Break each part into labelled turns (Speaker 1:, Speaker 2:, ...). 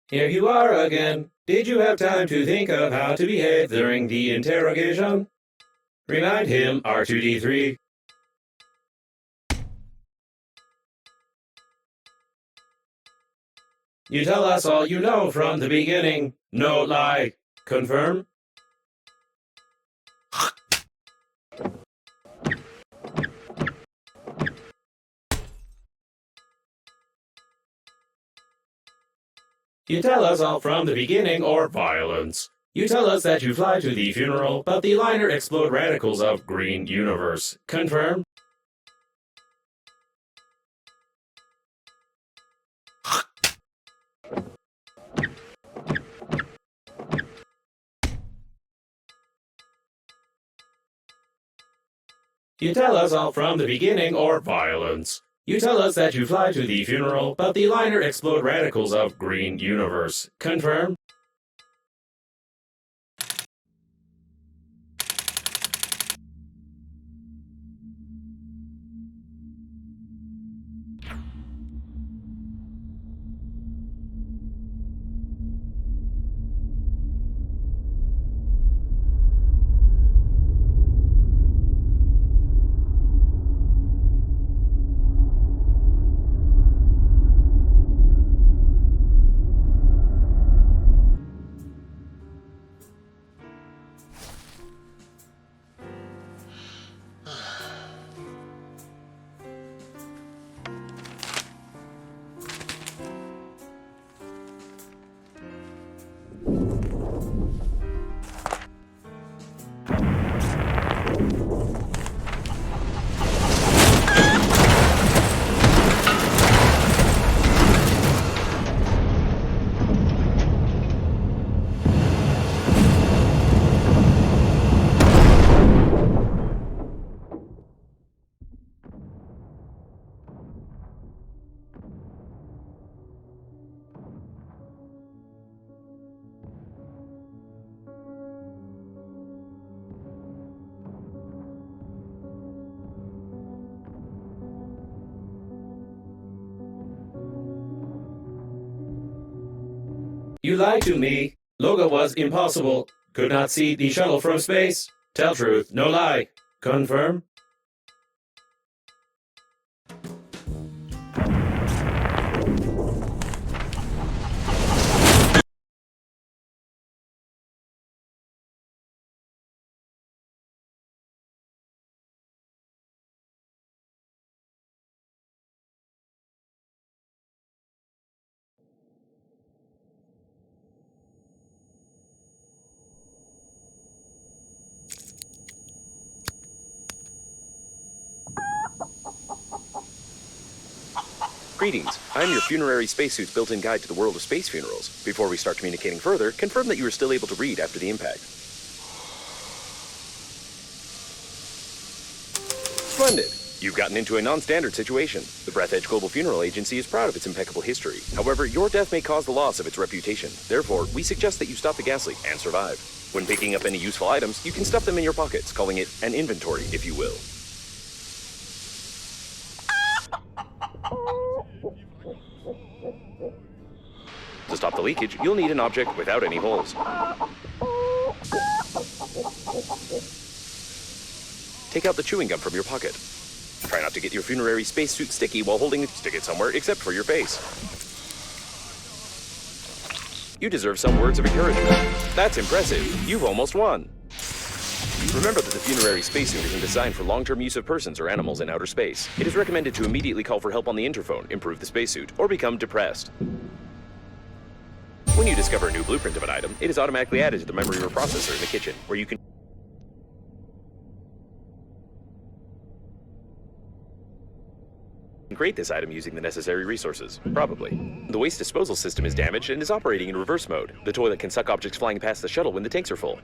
Speaker 1: Here you are again. Did you have time to think of how to behave during the interrogation? Remind him, R2D3. You tell us all you know from the beginning. No lie. Confirm? You tell us all from the beginning or violence. You tell us that you fly to the funeral, but the liner explode radicals of green universe. Confirm? You tell us all from the beginning or violence. You tell us that you fly to the funeral, but the liner explode radicals of green universe. Confirm? You lied to me. Logo was impossible. Could not see the shuttle from space. Tell truth, no lie. Confirm?
Speaker 2: Greetings, I'm your funerary spacesuit's built-in guide to the world of space funerals. Before we start communicating further, confirm that you are still able to read after the impact. Splendid! You've gotten into a non-standard situation. The Breathedge Global Funeral Agency is proud of its impeccable history. However, your death may cause the loss of its reputation. Therefore, we suggest that you stop the gas leak and survive. When picking up any useful items, you can stuff them in your pockets, calling it an inventory, if you will. To stop the leakage, you'll need an object without any holes. Take out the chewing gum from your pocket. Try not to get your funerary spacesuit sticky while holding it. Stick it somewhere except for your face. You deserve some words of encouragement. That's impressive. You've almost won. Remember that the funerary spacesuit isn't designed for long-term use of persons or animals in outer space. It is recommended to immediately call for help on the interphone, improve the spacesuit, or become depressed. When you discover a new blueprint of an item, it is automatically added to the memory reprocessor in the kitchen, where you can create this item using the necessary resources. Probably. The waste disposal system is damaged and is operating in reverse mode. The toilet can suck objects flying past the shuttle when the tanks are full.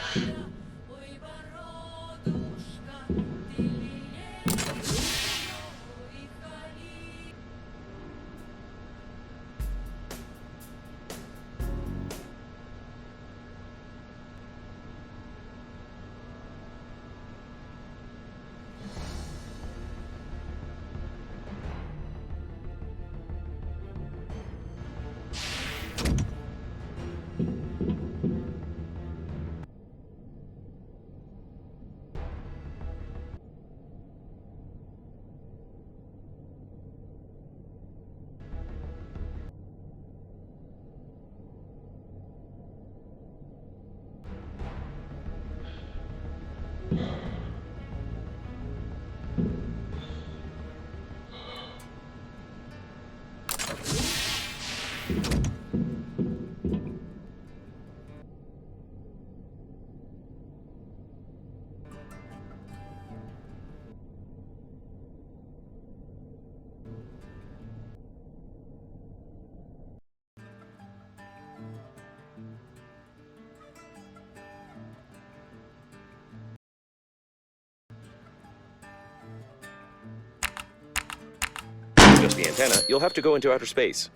Speaker 2: To adjust the antenna, you'll have to go into outer space.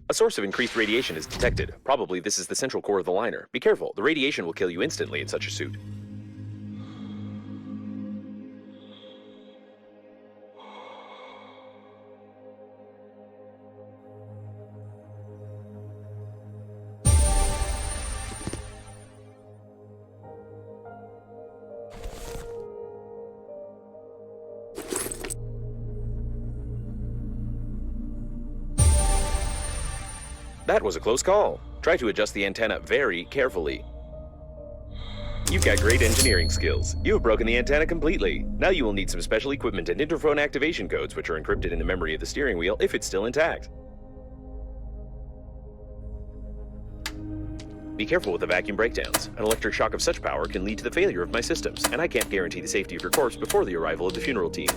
Speaker 2: A source of increased radiation is detected. Probably this is the central core of the liner. Be careful, the radiation will kill you instantly in such a suit. That was a close call. Try to adjust the antenna very carefully. You've got great engineering skills. You have broken the antenna completely. Now you will need some special equipment and interphone activation codes, which are encrypted in the memory of the steering wheel if it's still intact. Be careful with the vacuum breakdowns. An electric shock of such power can lead to the failure of my systems, and I can't guarantee the safety of your corpse before the arrival of the funeral team.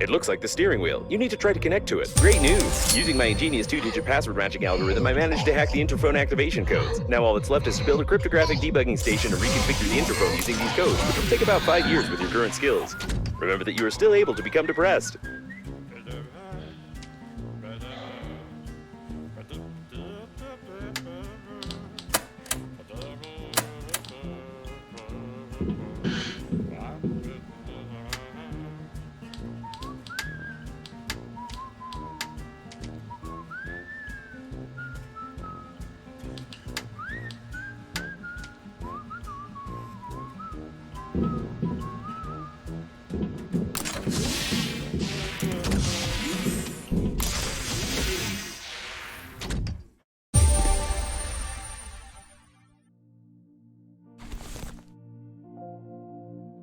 Speaker 2: It looks like the steering wheel. You need to try to connect to it. Great news! Using my ingenious 2-digit password matching algorithm, I managed to hack the interphone activation codes. Now all that's left is to build a cryptographic debugging station and reconfigure the interphone using these codes, which will take about 5 years with your current skills. Remember that you are still able to become depressed.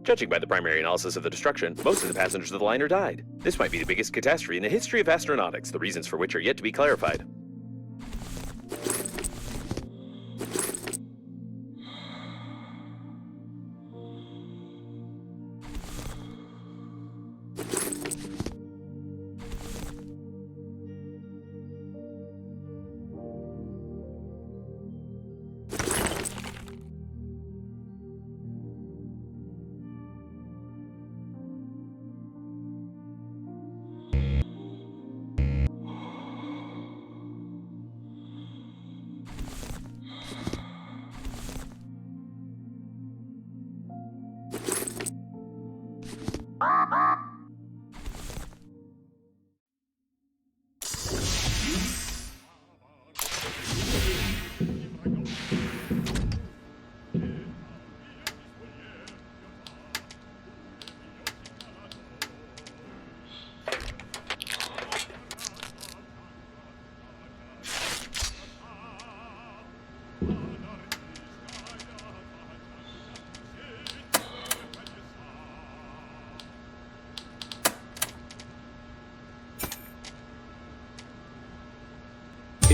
Speaker 2: Judging by the primary analysis of the destruction, most of the passengers of the liner died. This might be the biggest catastrophe in the history of astronautics, the reasons for which are yet to be clarified.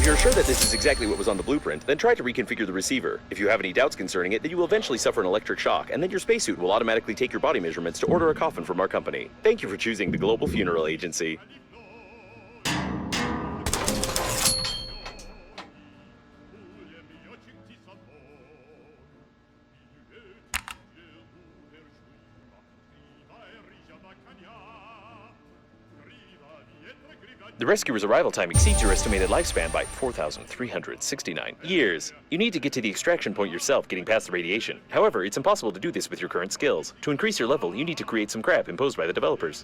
Speaker 2: If you're sure that this is exactly what was on the blueprint, then try to reconfigure the receiver. If you have any doubts concerning it, then you will eventually suffer an electric shock, and then your spacesuit will automatically take your body measurements to order a coffin from our company. Thank you for choosing the Global Funeral Agency. The rescuer's arrival time exceeds your estimated lifespan by 4,369 years. You need to get to the extraction point yourself, getting past the radiation. However, it's impossible to do this with your current skills. To increase your level, you need to create some crap imposed by the developers.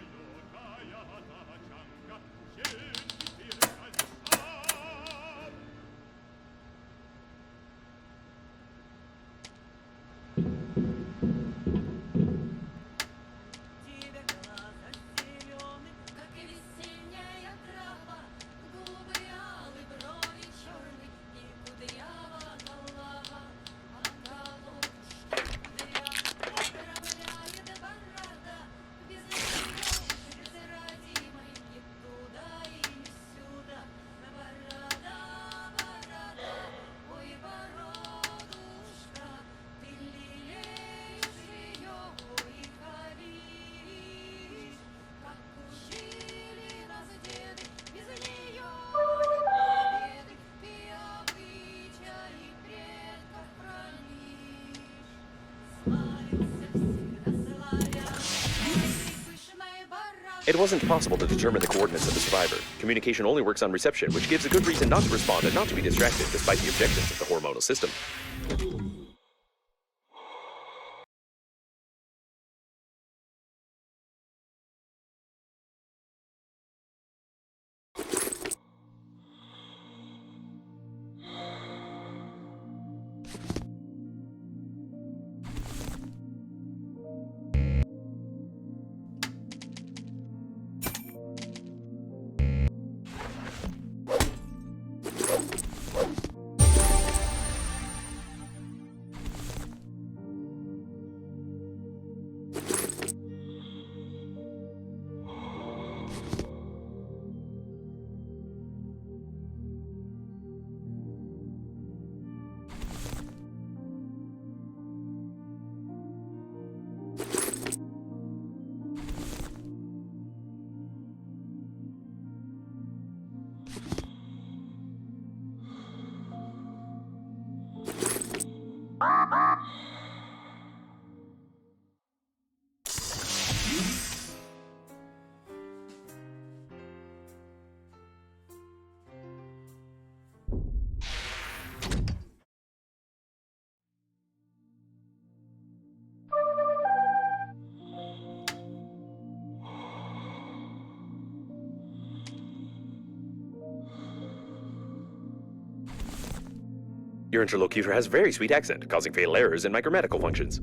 Speaker 2: It wasn't possible to determine the coordinates of the survivor. Communication only works on reception, which gives a good reason not to respond and not to be distracted, despite the objections of the hormonal system. Your interlocutor has a very sweet accent, causing fatal errors in my grammatical functions.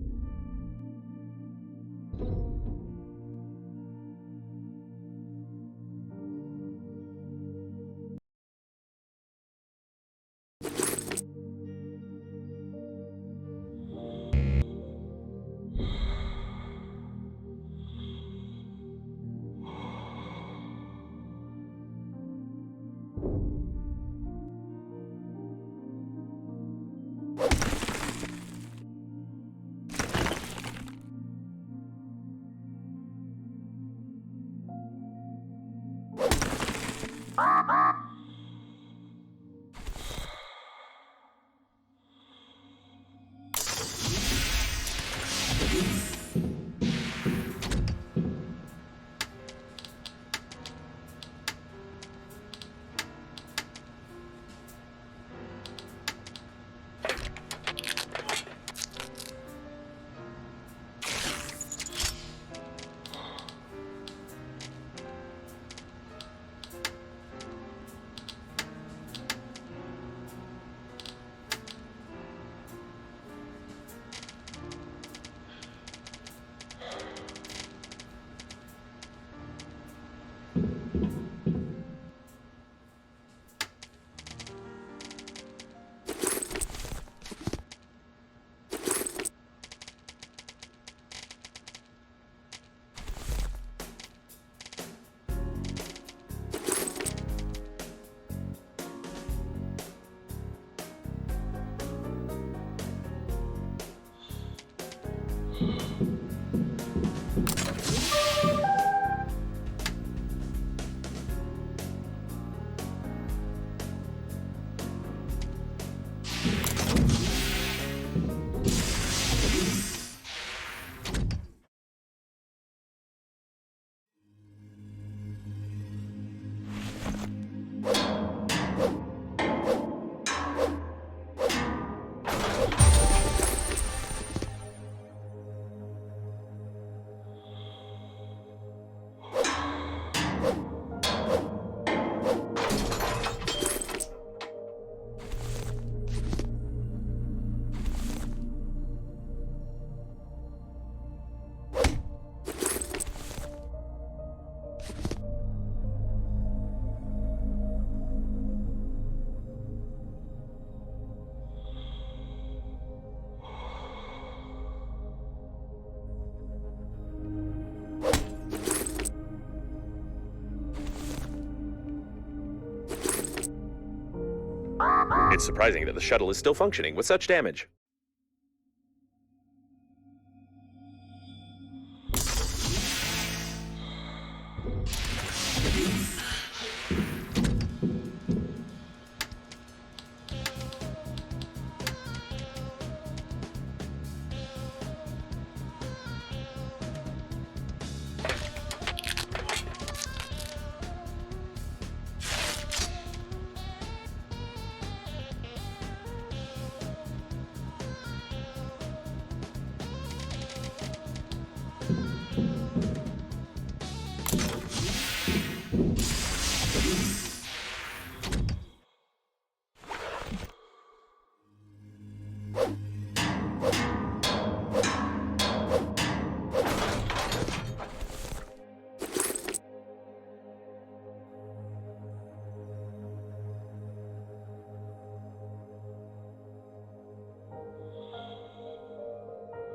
Speaker 2: It's surprising that the shuttle is still functioning with such damage.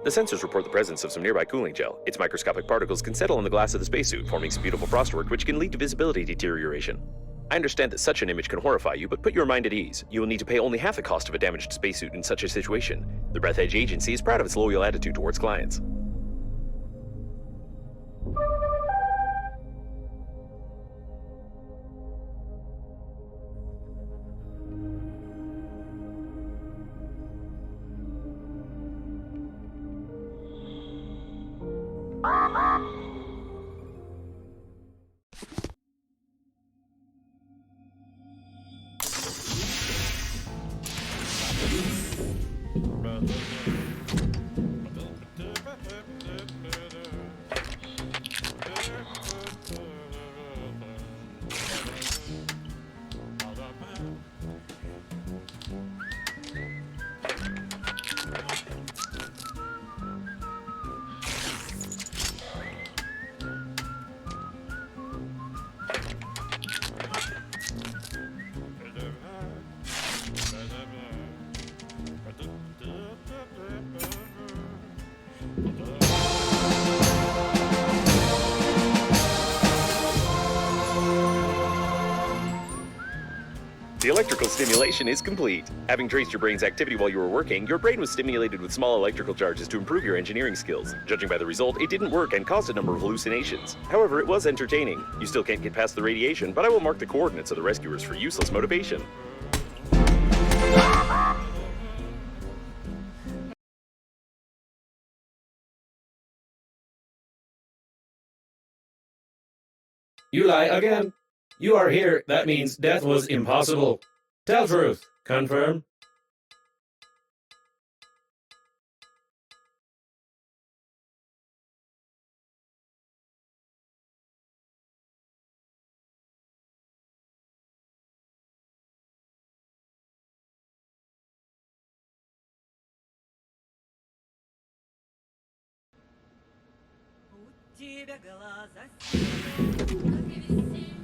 Speaker 2: The sensors report the presence of some nearby cooling gel. Its microscopic particles can settle on the glass of the spacesuit, forming some beautiful frostwork which can lead to visibility deterioration. I understand that such an image can horrify you, but put your mind at ease. You will need to pay only half the cost of a damaged spacesuit in such a situation. The Breathedge agency is proud of its loyal attitude towards clients. The electrical stimulation is complete. Having traced your brain's activity while you were working, your brain was stimulated with small electrical charges to improve your engineering skills. Judging by the result, it didn't work and caused a number of hallucinations. However, it was entertaining. You still can't get past the radiation, but I will mark the coordinates of the rescuers for useless motivation.
Speaker 1: You lie again. You are here. That means death was impossible. Tell truth. Confirm.
Speaker 3: У тебя глаза синие, как и весенний